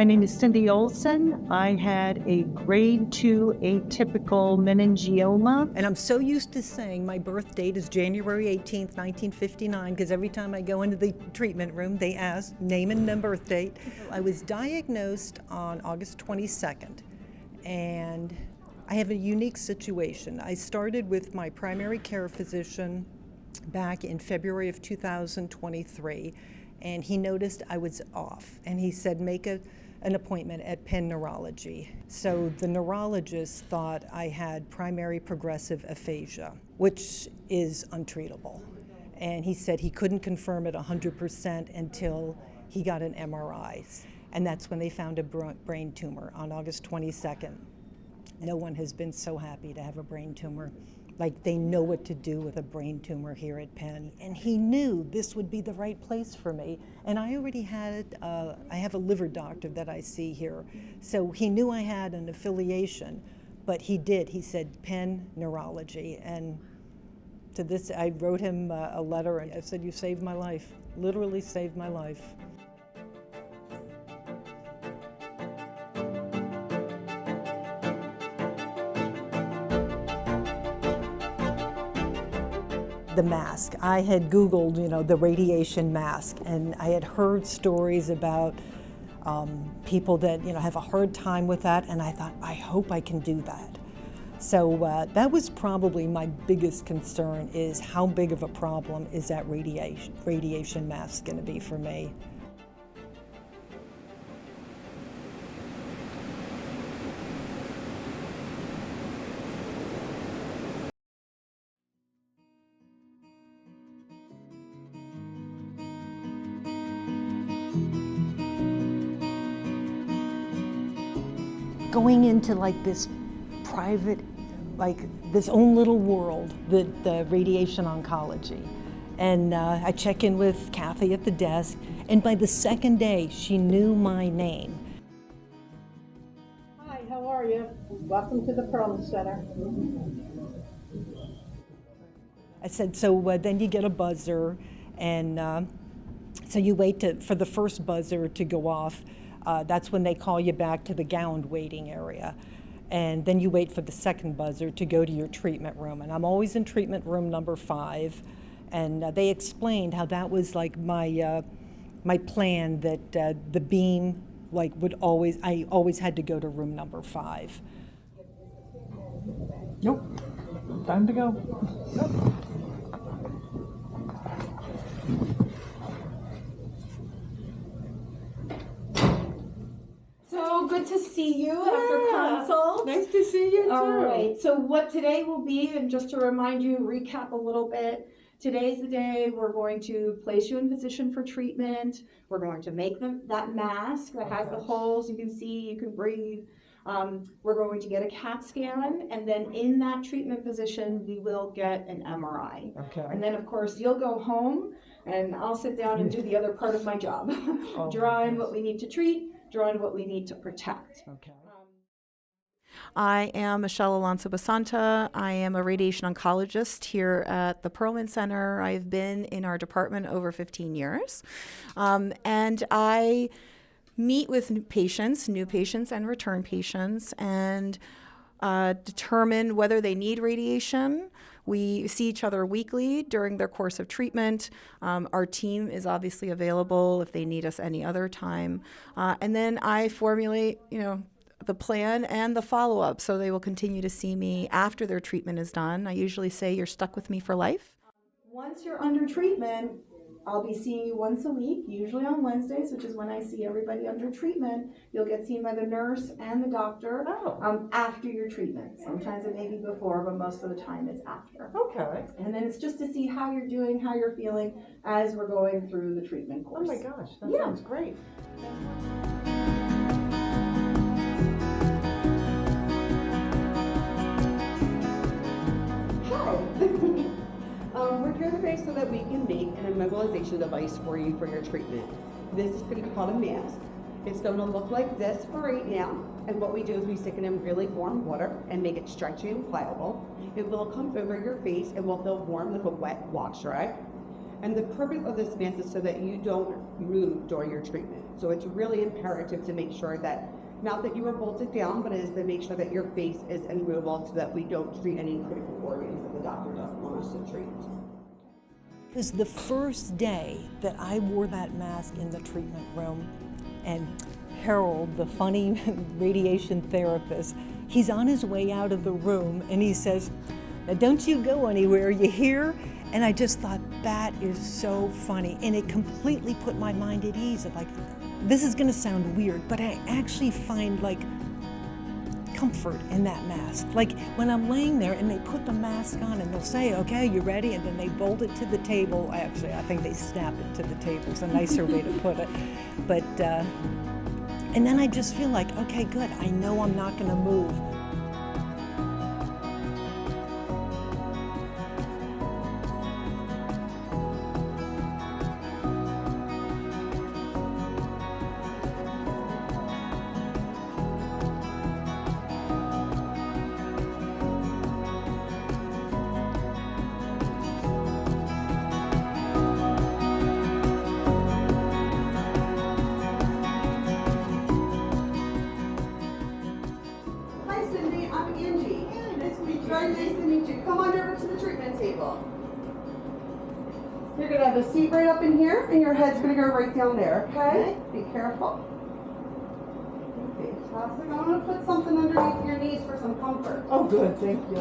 My name is Cindy Olson. I had a grade 2 atypical meningioma. And I'm so used to saying my birth date is January 18th, 1959, because every time I go into the treatment room, they ask name and then birth date. I was diagnosed on August 22nd, and I have a unique situation. I started with my primary care physician back in February of 2023, and he noticed I was off, and he said make an appointment at Penn Neurology. So the neurologist thought I had primary progressive aphasia, which is untreatable. And he said he couldn't confirm it 100% until he got an MRI. And that's when they found a brain tumor on August 22nd. No one has been so happy to have a brain tumor. Like, they know what to do with a brain tumor here at Penn. And he knew this would be the right place for me. And I already had, I have a liver doctor that I see here. So he knew I had an affiliation, but he did. He said Penn Neurology. And to this, I wrote him a letter and I said, you saved my life, literally saved my life. The mask. I had Googled, the radiation mask, and I had heard stories about people that, have a hard time with that, and I thought, I hope I can do that. So that was probably my biggest concern, is how big of a problem is that radiation mask going to be for me? Going into this private, this own little world, the radiation oncology. And I check in with Kathy at the desk, and by the second day, she knew my name. Hi, how are you? Welcome to the Perlman Center. I said, so then you get a buzzer, and so you wait for the first buzzer to go off. That's when they call you back to the gowned waiting area. And then you wait for the second buzzer to go to your treatment room. And I'm always in treatment room number 5. And they explained how that was my plan, that the beam I always had to go to room number 5. Nope. Time to go. Nope. So good to see you after consult. Nice to see you too. All right, so what today will be, and just to remind you, recap a little bit, today's the day we're going to place you in position for treatment. We're going to make that mask that has the holes you can see, you can breathe. We're going to get a CAT scan, and then in that treatment position, we will get an MRI. Okay. And then, of course, you'll go home, and I'll sit down and do the other part of my job. Draw in what we need to treat, draw in what we need to protect. Okay. I am Michelle Alonso Basanta. I am a radiation oncologist here at the Perlman Center. I've been in our department over 15 years. And I meet with new patients and return patients, and determine whether they need radiation. We see each other weekly during their course of treatment. Our team is obviously available if they need us any other time. And then I formulate, the plan and the follow-up, so they will continue to see me after their treatment is done. I usually say you're stuck with me for life. Once you're under treatment, I'll be seeing you once a week, usually on Wednesdays, which is when I see everybody under treatment. You'll get seen by the nurse and the doctor after your treatment. Sometimes it may be before, but most of the time it's after. Okay. And then it's just to see how you're doing, how you're feeling as we're going through the treatment course. Oh my gosh, that sounds great. We're here today so that we can make an immobilization device for you for your treatment. This is going to be called a mask. It's going to look like this for right now, and what we do is we stick it in really warm water and make it stretchy and pliable. It will come over your face and will feel warm like a wet wash, right? And the purpose of this mask is so that you don't move during your treatment. So it's really imperative to make sure that, not that you are bolted down, but it is to make sure that your face is immovable so that we don't treat any critical organs that the doctor doesn't want us to treat. Because the first day that I wore that mask in the treatment room, and Harold, the funny radiation therapist, he's on his way out of the room and he says, "Now don't you go anywhere, you hear?" And I just thought, that is so funny. And it completely put my mind at ease. Like, this is gonna sound weird, but I actually find like comfort in that mask. Like when I'm laying there and they put the mask on and they'll say, "Okay, you ready?" And then they bolt it to the table. Actually, I think they snap it to the table. It's a nicer way to put it. But, and then I just feel like, okay, good. I know I'm not gonna move. Hi Cindy, I'm Angie. Hey, nice to meet you. Very nice to meet you. Come on over to the treatment table. You're gonna have a seat right up in here, and your head's gonna go right down there, okay? Be careful. Fantastic. I'm gonna put something underneath your knees for some comfort. Oh, good, thank you.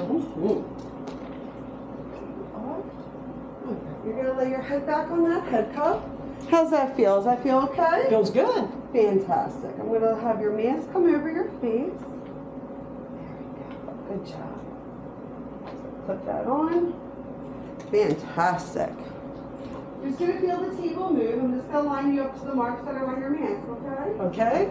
You're gonna lay your head back on that head cup. How's that feel? Does that feel okay? Feels good. Fantastic. I'm gonna have your mask come over your face. Good job. Put that on. Fantastic. You're just gonna feel the table move. I'm just gonna line you up to the marks that are on your mask, okay? Okay.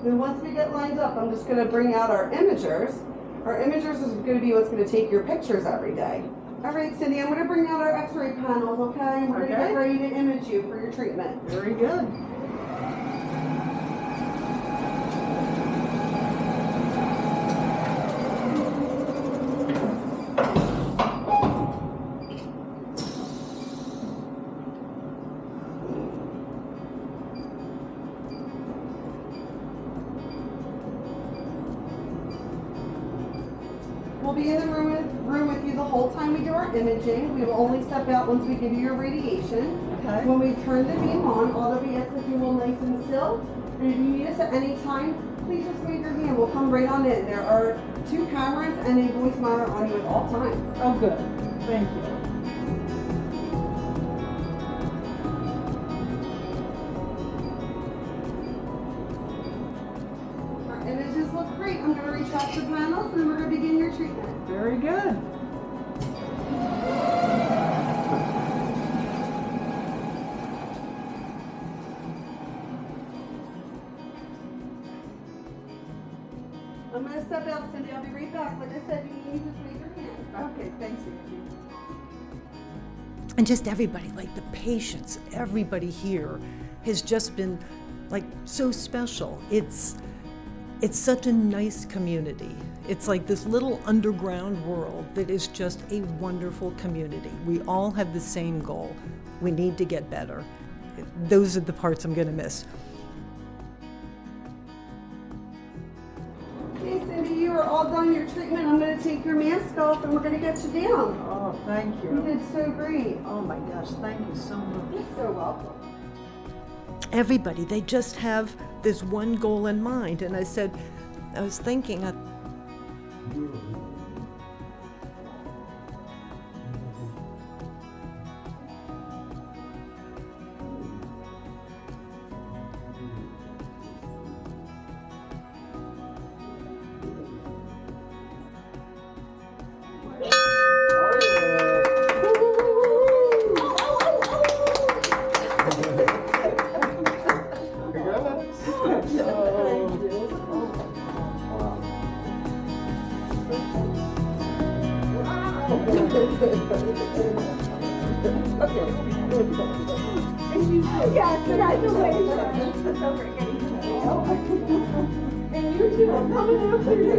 Then once we get lined up, I'm just gonna bring out our imagers. Our imagers is gonna be what's gonna take your pictures every day. All right, Cindy, I'm gonna bring out our x-ray panels, okay? We're gonna Okay. get ready to image you for your treatment. Very good. We'll be in the room with you the whole time we do our imaging. We will only step out once we give you your radiation. Okay. When we turn the beam on, all that we ask that you will nice and still. And if you need us at any time, please just wave your hand. We'll come right on in. There are 2 cameras and a voice monitor on you at all times. Oh, good. Thank you. Our images look great. I'm going to retract the panels and then we're going to begin your treatment. Very good. I'm going to step out, Cindy. I'll be right back. Like I said, you need to just wave your hand. Okay, thanks, Angie. And just everybody, like the patients, everybody here has just been like so special. It's such a nice community. It's like this little underground world that is just a wonderful community. We all have the same goal. We need to get better. Those are the parts I'm gonna miss. Okay, Cindy, you are all done your treatment. I'm going to take your mask off and we're going to get you down. Oh, thank You you. did so great. Oh my gosh, thank you so much. You're so welcome. Everybody, they just have this one goal in mind. And I was thinking, Yes, congratulations. That's so great getting to know you. And you too. I'm coming after you.